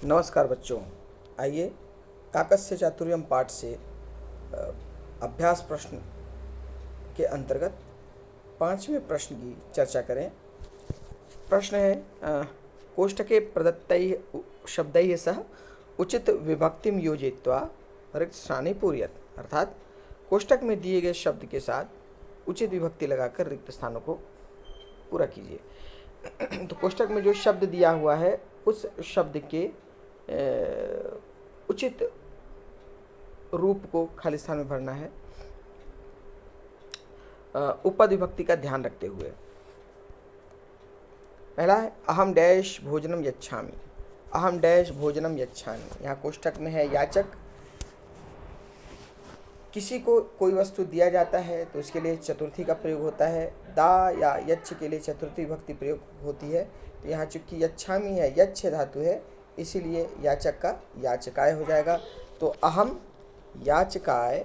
नमस्कार बच्चों, आइए काकस्य चातुर्यम पाठ से अभ्यास प्रश्न के अंतर्गत 5वें प्रश्न की चर्चा करें। प्रश्न है कोष्टके प्रदत्तैः शब्दैः सह उचित विभक्तिम योजयित्वा रिक्त स्थाने पूरयेत्। अर्थात कोष्टक में दिए गए शब्द के साथ उचित विभक्ति लगाकर रिक्त स्थानों को पूरा कीजिए। तो कोष्टक में जो शब्द दिया हुआ है उस शब्द के उचित रूप को खाली स्थान में भरना है, उपपद विभक्ति का ध्यान रखते हुए। पहला है अहम डैश भोजनम यच्छामि। अहम डैश भोजनम यच्छामि। यहाँ कोष्टक में है याचक। किसी को कोई वस्तु दिया जाता है तो उसके लिए चतुर्थी का प्रयोग होता है। दा या यच्छ के लिए चतुर्थी विभक्ति प्रयोग होती है। तो यहाँ चूंकि यच्छामि है, यच्छ धातु है, इसीलिए याचक का याचकाय हो जाएगा। तो अहम याचकाय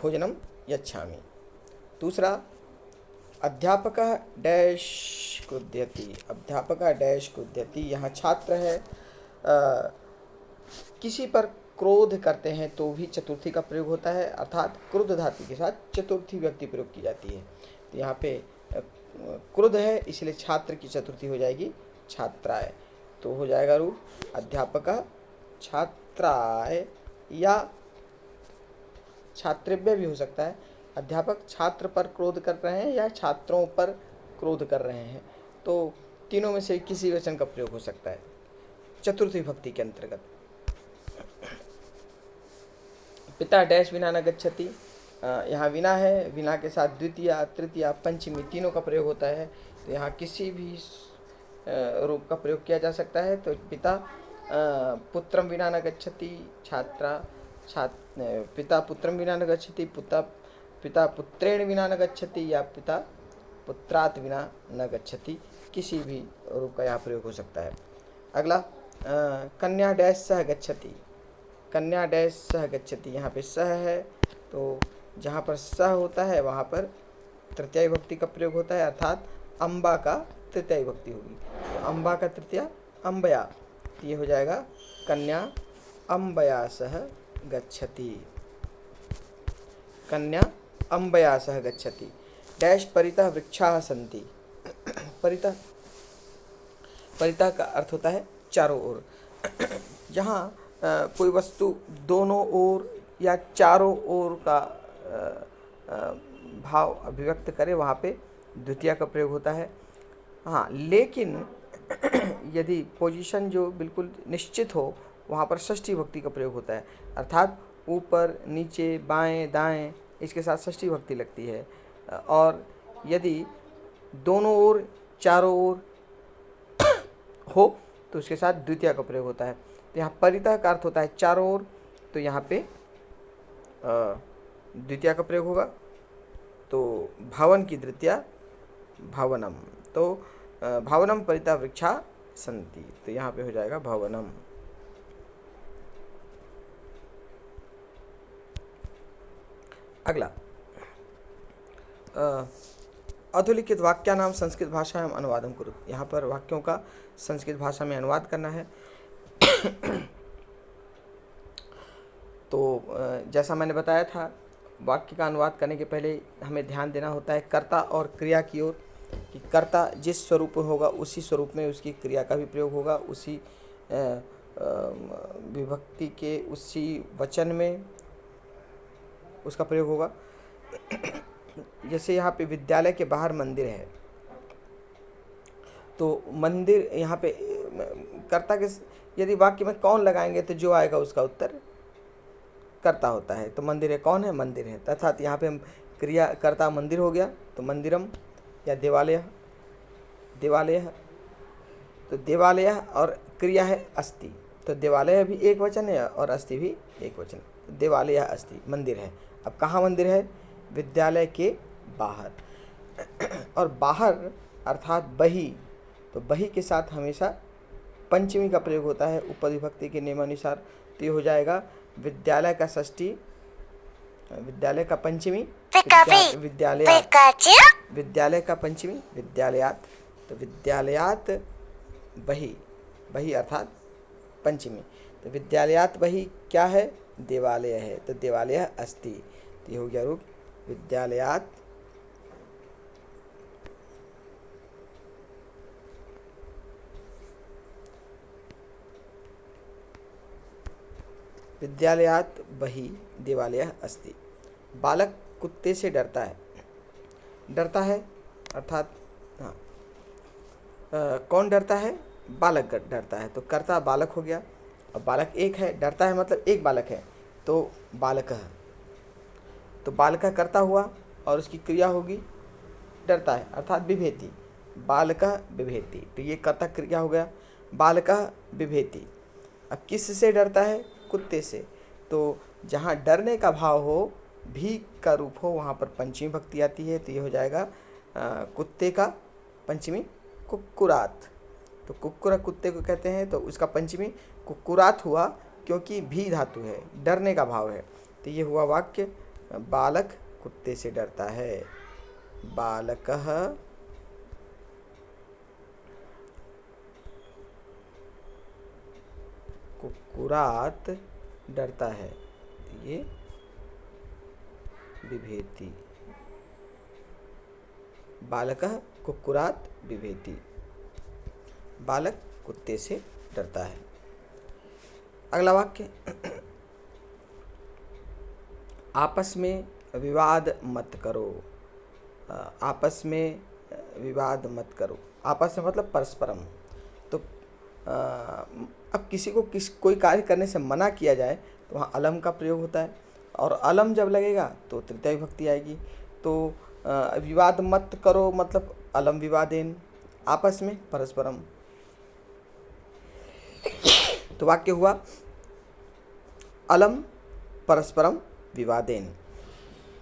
भोजनम यच्छामि। दूसरा अध्यापकः डैश क्रुध्यति। अध्यापकः डैश क्रुध्यति। यहाँ छात्र है। किसी पर क्रोध करते हैं तो भी चतुर्थी का प्रयोग होता है, अर्थात क्रुद्ध धातु के साथ चतुर्थी व्यक्ति प्रयोग की जाती है। तो यहाँ पे क्रुद्ध है, इसलिए छात्र की चतुर्थी हो जाएगी छात्राय। तो हो जाएगा रूप अध्यापकः छात्राय या छात्रेभ्यः भी हो सकता है। अध्यापक छात्र पर क्रोध कर रहे हैं या छात्रों पर क्रोध कर रहे हैं, तो तीनों में से किसी वचन का प्रयोग हो सकता है चतुर्थी विभक्ति के अंतर्गत। पिता डैश विना न गच्छति। यहाँ विना है, विना के साथ द्वितीया, तृतीया, पंचमी तीनों का प्रयोग होता है। तो यहाँ किसी भी रूप का प्रयोग किया जा सकता है। तो पिता पुत्रम विना न गच्छति, पिता पुत्रम विना न गच्छति, पिता पुत्रेण विना न गच्छति, या पिता पुत्रात् विना न गच्छति, किसी भी रूप का यहाँ प्रयोग हो सकता है। अगला कन्या डैश सह गच्छति। कन्या डैश सह गच्छति। यहाँ पे सह है, तो जहाँ पर सह होता है वहाँ पर तृतीया विभक्ति का प्रयोग होता है, अर्थात अम्बा का तृतीया विभक्ति होगी। तो अम्बा का तृतीया अम्बया, ये हो जाएगा कन्या अम्बया सह गच्छति। कन्या अम्बया सह गच्छति। डैश परितः वृक्षाः सन्ति। परितः का अर्थ होता है चारों ओर। जहाँ कोई वस्तु दोनों ओर या चारों ओर का भाव अभिव्यक्त करे, वहाँ पे द्वितीया का प्रयोग होता है। हाँ, लेकिन यदि पोजीशन जो बिल्कुल निश्चित हो, वहाँ पर षष्ठी विभक्ति का प्रयोग होता है, अर्थात ऊपर, नीचे, बाएं, दाएं, इसके साथ षष्ठी विभक्ति लगती है। और यदि दोनों ओर, चारों ओर हो तो उसके साथ द्वितीया का प्रयोग होता है। तो यहाँ परितः का अर्थ होता है चारों ओर, तो यहाँ पे द्वितीया का प्रयोग होगा। तो भवन की द्वितीया भवनम। तो भवनम परितः वृक्षा सन्ति, तो यहाँ पे हो जाएगा भवनम। अगला अधोलिखित वाक्यानाम संस्कृत भाषा में अनुवादम करो। यहाँ पर वाक्यों का संस्कृत भाषा में अनुवाद करना है। तो जैसा मैंने बताया था, वाक्य का अनुवाद करने के पहले हमें ध्यान देना होता है कर्ता और क्रिया की ओर, कि कर्ता जिस स्वरूप में होगा उसी स्वरूप में उसकी क्रिया का भी प्रयोग होगा, उसी विभक्ति के उसी वचन में उसका प्रयोग होगा। जैसे यहाँ पे विद्यालय के बाहर मंदिर है, तो मंदिर यहाँ पे कर्ता के, यदि वाक्य में कौन लगाएंगे तो जो आएगा उसका उत्तर कर्ता होता है। तो मंदिर है, कौन है? मंदिर है। अर्थात यहाँ पे क्रिया कर्ता मंदिर हो गया, तो मंदिरम या देवालय। तो देवालय और क्रिया है अस्ति, तो देवालय भी एक वचन है और अस्ति भी एक वचन। तो देवालय अस्ति, मंदिर है। अब कहाँ मंदिर है? विद्यालय के बाहर। और बाहर अर्थात बही, तो बही के साथ हमेशा पंचमी का प्रयोग होता है उपपद विभक्ति के नियमानुसार। तो ये हो जाएगा विद्यालय का षष्ठी, विद्यालय का पंचमी विद्यालयात, विद्यालय का पंचमी विद्यालयात, तो विद्यालयात बहि, बहि अर्थात पंचमी, तो विद्यालयात बहि क्या है, देवालय है, तो देवालय अस्ति, तो ये हो गया रूप विद्यालयात विद्यालयात बहि देवालय अस्ति। बालक कुत्ते से डरता है, डरता है अर्थात हाँ, कौन डरता है, बालक डरता है, तो कर्ता बालक हो गया, और बालक एक है, डरता है मतलब एक बालक है, तो बालक है, तो बालक कर्ता हुआ और उसकी क्रिया होगी डरता है अर्थात बिभेति, बालक बिभेति, तो ये कर्ता क्रिया हो गया बालक बिभेति। अब किस से डरता है, कुत्ते से, तो जहाँ डरने का भाव हो, भी का रूप हो, वहाँ पर पंचमी भक्ति आती है, तो ये हो जाएगा कुत्ते का पंचमी कुक्कुरात, तो कुक्कुर कुत्ते को कहते हैं, तो उसका पंचमी कुक्कुरात हुआ क्योंकि भी धातु है, डरने का भाव है, तो ये हुआ वाक्य बालक कुत्ते से डरता है, बालकः कुक्कुरात डरता है, तो ये बिभेति, बालकः कुक्कुरात बिभेति, बालक कुत्ते से डरता है। अगला वाक्य आपस में विवाद मत करो, आपस में विवाद मत करो, आपस में मतलब परस्परम, तो अब किसी को कोई कार्य करने से मना किया जाए तो वहाँ अलम का प्रयोग होता है, और अलम जब लगेगा तो तृतीया विभक्ति आएगी, तो विवाद मत करो मतलब अलम विवादेन, आपस में परस्परम, तो वाक्य हुआ अलम परस्परम विवादेन,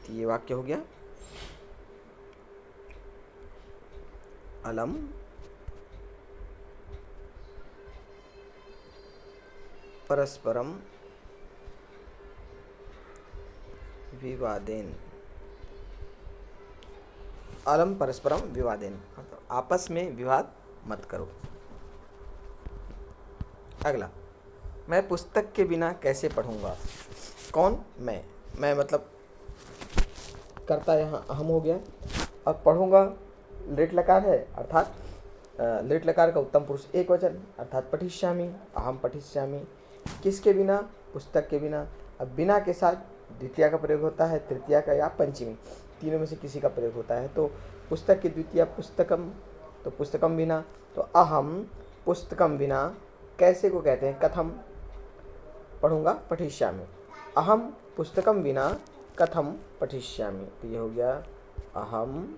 तो ये वाक्य हो गया अलम परस्परम विवादेन, अलम परस्परम विवादेन, आपस में विवाद मत करो। अगला, मैं पुस्तक के बिना कैसे पढ़ूंगा, कौन, मैं मतलब करता यहाँ अहम हो गया, और पढ़ूंगा लिट लकार है अर्थात लिट लकार का उत्तम पुरुष एक वचन अर्थात पठिष्यामि, अहम पठिष्यामि, किसके बिना, पुस्तक के बिना। अब बिना के साथ द्वितीया का प्रयोग होता है, तृतीया का या पंचमी, तीनों में से किसी का प्रयोग होता है, तो पुस्तक की द्वितीया पुस्तकम, तो पुस्तकम बिना, तो अहम पुस्तकम बिना कैसे को कहते हैं, कथम, पढ़ूंगा पठिष्यामि, अहम पुस्तकम बिना कथम पठिष्यामि, तो ये हो गया अहम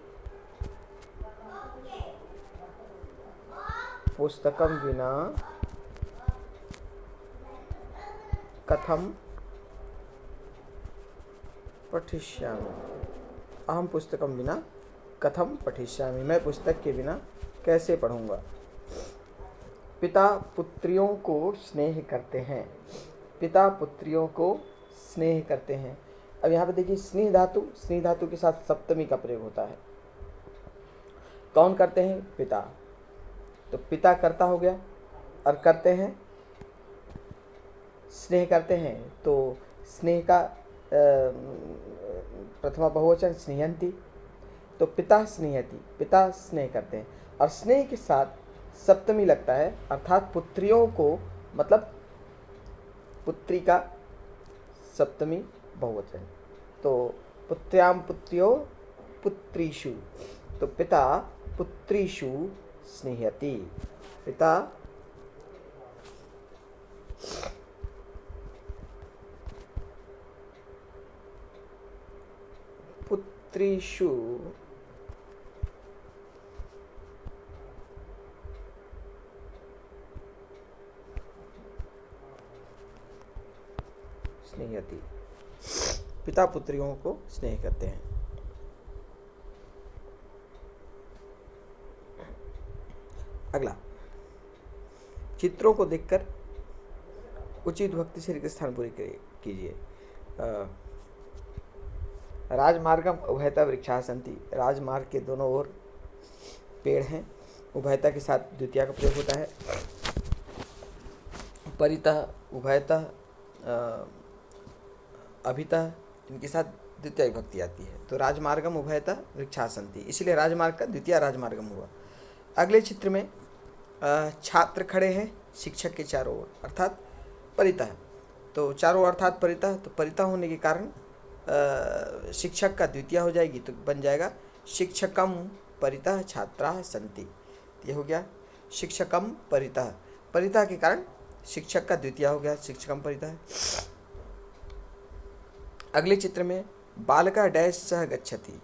पुस्तकम बिना कथम पठिष्यामि, अहम पुस्तकम बिना कथम पठिष्यामि, मैं पुस्तक के बिना कैसे पढ़ूंगा। पिता पुत्रियों को स्नेह करते हैं, पिता पुत्रियों को स्नेह करते हैं। अब यहाँ पे देखिए स्नेह धातु के साथ सप्तमी का प्रयोग होता है, कौन करते हैं, पिता, तो पिता कर्ता हो गया, और करते हैं स्नेह करते हैं, तो स्नेह का प्रथमा बहुवचन स्नेहंती, तो पिता स्नेहती, पिता स्नेह करते हैं, और स्नेह के साथ सप्तमी लगता है अर्थात पुत्रियों को, मतलब पुत्री का सप्तमी बहुवचन, तो पुत्र्याम पुत्र्यो पुत्रीषु, तो पिता पुत्रीषु स्नेहति, पिता पुत्रीषु स्नेहति, पिता पुत्रियों को स्नेह करते हैं। अगला, चित्रों को देखकर उचित भक्ति से रिक्त स्थान पूरी कीजिए। राजमार्गम उभयता वृक्षा सन्ति, राजमार्ग के दोनों ओर पेड़ हैं। उभयता के साथ द्वितीया का प्रयोग होता है। परितः, उभयतः, अभितः, इनके साथ द्वितीय विभक्ति आती है। तो राजमार्गम उभयतः वृक्षा सन्ति, इसलिए राजमार्ग का द्वितीय राजमार्गम हुआ। अगले चित्र में छात्र खड़े हैं शिक्षक के चारों ओर, अर्थात परितः। तो चारों अर्थात परितः, तो परितः होने के कारण शिक्षक का द्वितीय हो जाएगी, तो बन जाएगा शिक्षकम परितः छात्राः सन्ति। ये हो गया शिक्षकम परितः, परितः के कारण शिक्षक का द्वितीय हो गया शिक्षकम परितः। अगले चित्र में बालका डैश सह गच्छति,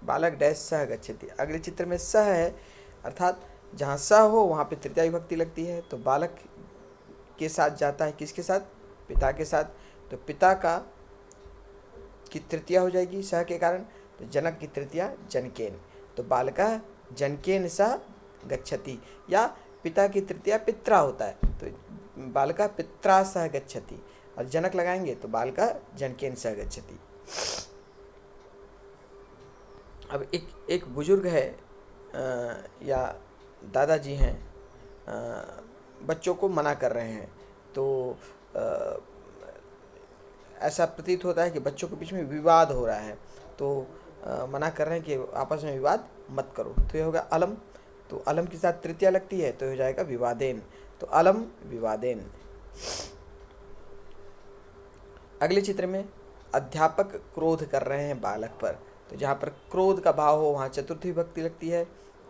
बालक डैश सह गच्छति। अगले चित्र में सह है, अर्थात जहाँ सह हो वहाँ पे तृतीया विभक्ति लगती है। तो बालक के साथ जाता है, किसके साथ? पिता के साथ। तो पिता का की तृतीया हो जाएगी सह के कारण, तो जनक की तृतीया जनकेन। तो बालका जनकेन सह गच्छति, या पिता की तृतीया पित्रा होता है, तो बालका पित्रा सह गच्छति, और जनक लगाएंगे तो बालका जनकेन सह गच्छति। अब एक बुजुर्ग है या दादाजी हैं, बच्चों को मना कर रहे हैं। तो ऐसा प्रतीत होता है कि बच्चों के बीच में विवाद हो रहा है, तो मना कर रहे हैं कि आपस में विवाद मत करो। तो ये होगा अलम, तो अलम के साथ तृतीया लगती है, तो हो जाएगा विवादेन। तो अलम विवादेन। अगले चित्र में अध्यापक क्रोध कर रहे हैं बालक पर। तो जहाँ पर क्रोध का भाव हो वहाँ चतुर्थी विभक्ति लगती है।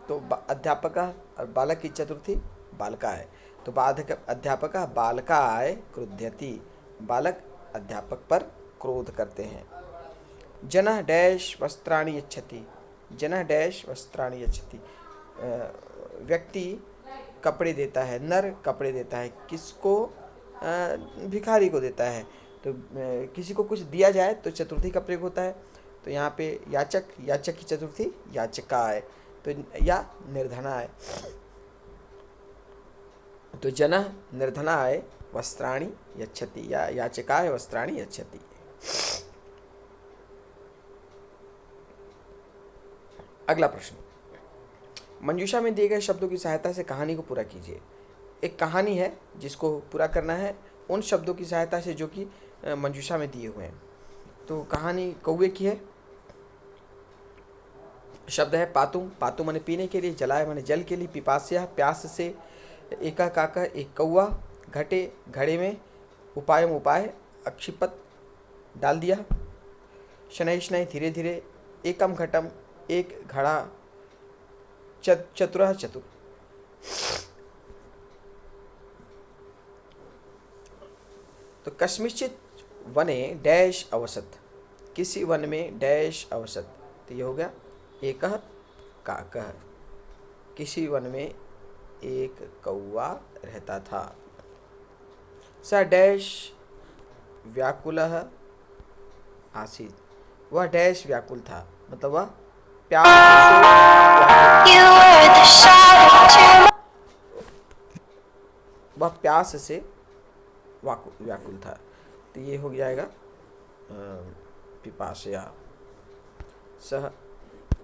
तो अध्यापक और बालक की चतुर्थी बालका है। तो अध्यापक बालकाय क्रुध्यति, बालक अध्यापक पर क्रोध करते हैं। जनः डैश वस्त्राणि यच्छति, जनः डैश वस्त्राणि यच्छति, व्यक्ति कपड़े देता है, नर कपड़े देता है। किसको? भिखारी को देता है। तो किसी को कुछ दिया जाए तो चतुर्थी का प्रयोग होता है। तो यहाँ पे याचक, याचक की चतुर्थी याचिकाय, तो या निर्धनाय। तो जनः निर्धनाय वस्त्राणि यच्छति, या याचिकाय वस्त्राणि यच्छति। अगला प्रश्न, मंजूषा में दिए गए शब्दों की सहायता से कहानी को पूरा कीजिए। एक कहानी है जिसको पूरा करना है उन शब्दों की सहायता से जो कि मंजूषा में दिए हुए हैं। तो कहानी कौवे की है। शब्द है पातुम, पातुम माने पीने के लिए, जलाय माने जल के लिए, पिपास्या प्यास से, एका काका एक कौआ, घटे घड़े में, उपायम उपाय, अक्षिपत डाल दिया, शनै शनै धीरे धीरे, एकम घटम एक घड़ा, चतुरः चतुर। तो कस्मिंश्चित् वने डैश अवसत, किसी वन में डैश अवसत। तो ये हो गया एकः काकः, किसी वन में एक कौवा रहता था। स डैश व्याकुलः आसीत्, वह डैश व्याकुल था, मतलब वह प्यास से व्याकुल था। तो ये हो जाएगा पिपासया, सह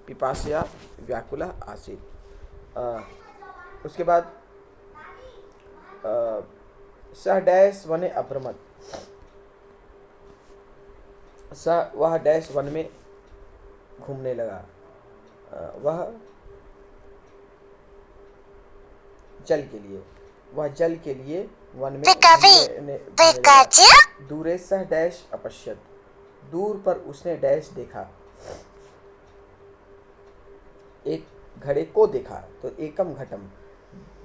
पिपासया व्याकुलः आसीत्। उसके बाद सह डैश वने अभ्रमत, वह डैश वन में घूमने लगा, वह जल के लिए वन में दूरे सह डैश अपश्यत, दूर पर उसने डैश देखा, एक घड़े को देखा। तो एकम घटम,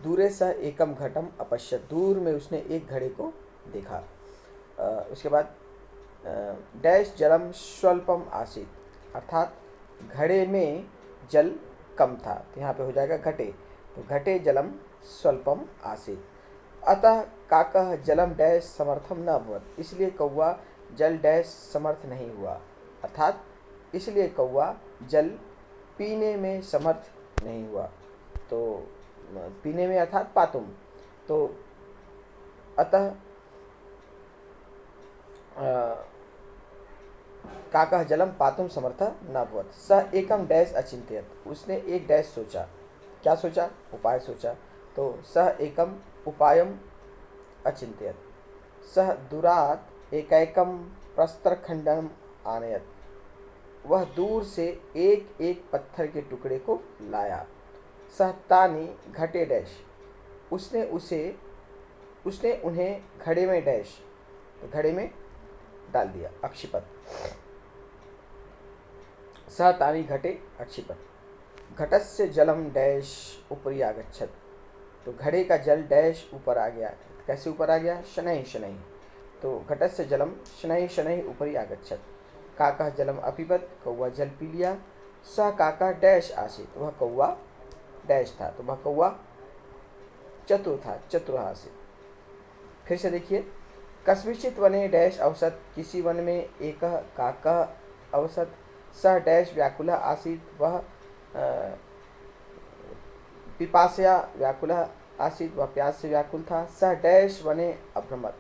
दूरे सह एकम घटम अपश्यत, दूर में उसने एक घड़े को देखा। उसके बाद डैश जलम स्वल्पम आसीत, अर्थात घड़े में जल कम था। तो यहाँ पे हो जाएगा घटे, तो घटे जलम स्वल्पम आसीत। अतः काकः जलम डैश समर्थम न अभवत, इसलिए कौवा जल डैश समर्थ नहीं हुआ, अर्थात इसलिए कौवा जल पीने में समर्थ नहीं हुआ। तो पीने में अर्थात पातुम। तो अतः काकः जलम पातुम समर्थः नाभवत्। सः एकम डैश अचिंत्यत, उसने एक डैश सोचा। क्या सोचा? उपाय सोचा। तो सः एकम उपायम अचिंत्यत। सः दूरात् एकैकम प्रस्तरखंडम आनयत, वह दूर से एक एक पत्थर के टुकड़े को लाया। सः तानि घटे डैश, उसने उन्हें घड़े में डैश, तो घड़े में डाल दिया। अक्षिपत। सः तानि घटे अक्षिपत। घटस्य जलम डैश उपरि आगच्छत, तो घड़े का जल डैश ऊपर आ गया। कैसे ऊपर आ गया? शनैः शनैः। तो घटस्य जलम शनैः शनैः उपरि आगच्छत। काकः जलम अपिबत, कौवा जल पी लिया। सः काका डैश आसीत, वह कौवा डैश था, तो वह कौवा चतुर था, चतुर आसीत। फिर से देखिए, कस्मिंश्चित् वने डैश अवसत, किसी वन में एक काका अवसत। सः डैश व्याकुलः आसीत, वह पिपासया व्याकुलः आसीत, वह प्यास से व्याकुल था। सः डैश वने अभ्रमत,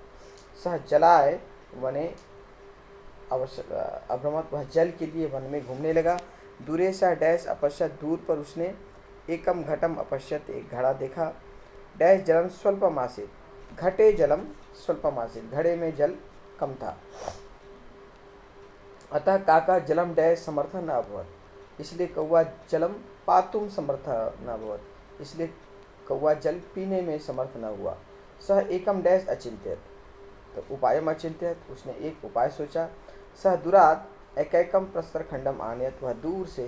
सः जलाय वने अभ्रमत, वह जल के लिए वन में घूमने लगा। दूरे सः डैश अपश्यत, दूर पर उसने एकम घटम अपश्यत, एक घड़ा देखा। डैश जलम स्वल्पम आसीत, घटे जलम स्वल्पम आसीत, घड़े में जल कम था। अतः काका जलम डैश समर्थ न अभवत, इसलिए कौवा जलम पातुम समर्थ न अभवत, इसलिए कौवा जल पीने में समर्थ न हुआ। सह एकम डैश अचिंत्यत, तो उपायम अचिंत्यत, उसने एक उपाय सोचा। सह दुरात एकैकम प्रस्तरखंडम आनयत, वह दूर से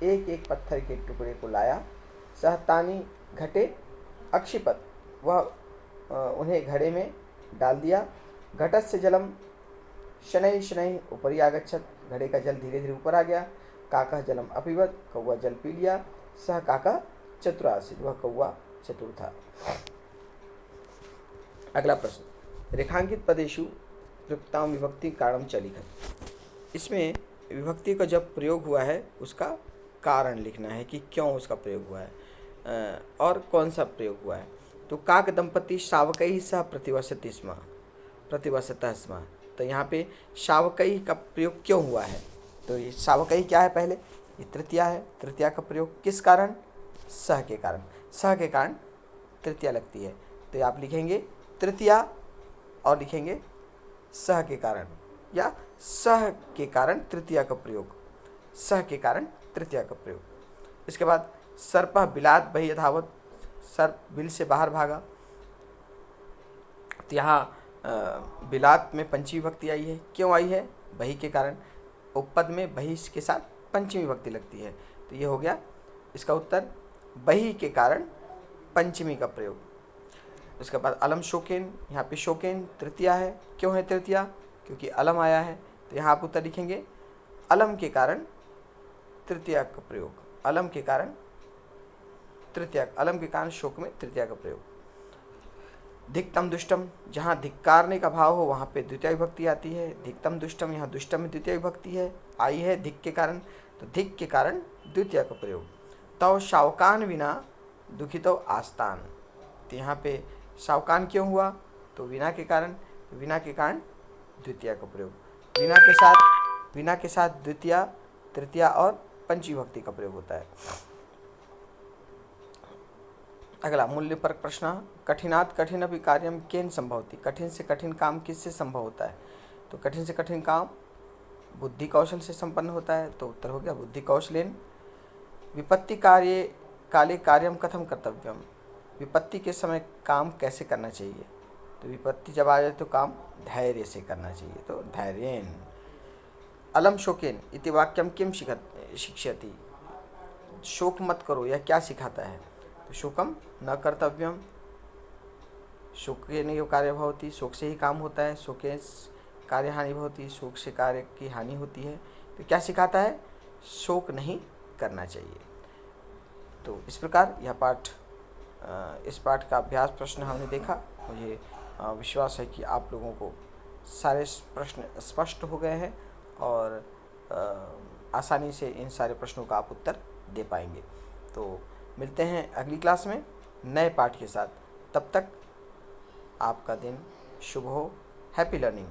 एक एक पत्थर के टुकड़े को लाया। सह तानि घटे अक्षिपत, वह उन्हें घड़े में डाल दिया। घटस्य जलम शनैः शनैः उपरि आगच्छत, घड़े का जल धीरे धीरे ऊपर आ गया। काकः जलम अपिबत, कौवा जल पी लिया। सह काका चतुर आसीत, वह कौवा चतुर था। अगला प्रश्न, रेखांकित पदेषु प्रयुक्तां विभक्ति कारणम च लिखत। इसमें विभक्ति का जब प्रयोग हुआ है उसका कारण लिखना है कि क्यों उसका प्रयोग हुआ है और कौन सा प्रयोग हुआ है। तो काक दंपति शावकैः सह प्रतिवसतः स्म, तो यहाँ पे शावकैः का प्रयोग क्यों हुआ है? तो ये शावकैः क्या है? पहले ये तृतीया है, तृतीया का प्रयोग किस कारण? सह के कारण, सह के कारण तृतीया लगती है। तो आप लिखेंगे तृतीया और लिखेंगे सह के कारण, या सह के कारण तृतीया का प्रयोग, सह के कारण तृतीया का प्रयोग। इसके बाद सर्पः बिलात बहिः अधावत्, सर्प बिल से बाहर भागा। तो यहाँ बिलात में पंचमी विभक्ति आई है, क्यों आई है? बही के कारण। उपपद में बही के साथ पंचमी विभक्ति लगती है, तो ये हो गया इसका उत्तर, बही के कारण पंचमी का प्रयोग। उसके बाद अलम शोकेन, यहाँ पे शोकेन तृतीया है, क्यों है तृतीया? क्योंकि अलम आया है, तो यहाँ आप उत्तर लिखेंगे अलम के कारण तृतीया का प्रयोग, अलम के कारण तृतीया, अलम के कारण शोक में तृतीया का प्रयोग। धिक्तम दुष्टम, जहाँ धिक्कारने का भाव हो वहाँ पे द्वितीय विभक्ति आती है। धिक्तम दुष्टम, यहाँ दुष्टम में द्वितीय विभक्ति है, आई है धिक के कारण, तो धिक के कारण द्वितीय का प्रयोग। तव शावकान विना दुखितो आस्तान, तो यहाँ पे शावकान क्यों हुआ? तो विना के कारण, विना के कारण द्वितीय का प्रयोग। विना के साथ द्वितीय, तृतीया और पंचमी विभक्ति का प्रयोग होता है। अगला मूल्य पर प्रश्न, कठिनात् कठिनपि कार्यम केन संभवति, कठिन से कठिन काम किससे संभव होता है? तो कठिन से कठिन काम बुद्धि कौशल से संपन्न होता है, तो उत्तर हो गया बुद्धि कौशलेन। विपत्ति कार्ये काले कार्यम कथम कर्तव्यम, विपत्ति के समय काम कैसे करना चाहिए? तो विपत्ति जब आ जाए तो काम धैर्य से करना चाहिए, तो धैर्येन। अलम शोकेन इति वाक्यम किम शिक्षयति, शोक मत करो यह क्या सिखाता है? तो शोकम न कर्तव्यम, शोकेन कार्य भवति, शोक से ही काम होता है, शोके कार्य हानि भवति, शोक से कार्य की हानि होती है। तो क्या सिखाता है? शोक नहीं करना चाहिए। तो इस प्रकार यह पाठ, इस पाठ का अभ्यास प्रश्न हमने देखा। मुझे विश्वास है कि आप लोगों को सारे प्रश्न स्पष्ट हो गए हैं और आसानी से इन सारे प्रश्नों का आप उत्तर दे पाएंगे। तो मिलते हैं अगली क्लास में नए पाठ के साथ। तब तक आपका दिन शुभ हो। Happy learning.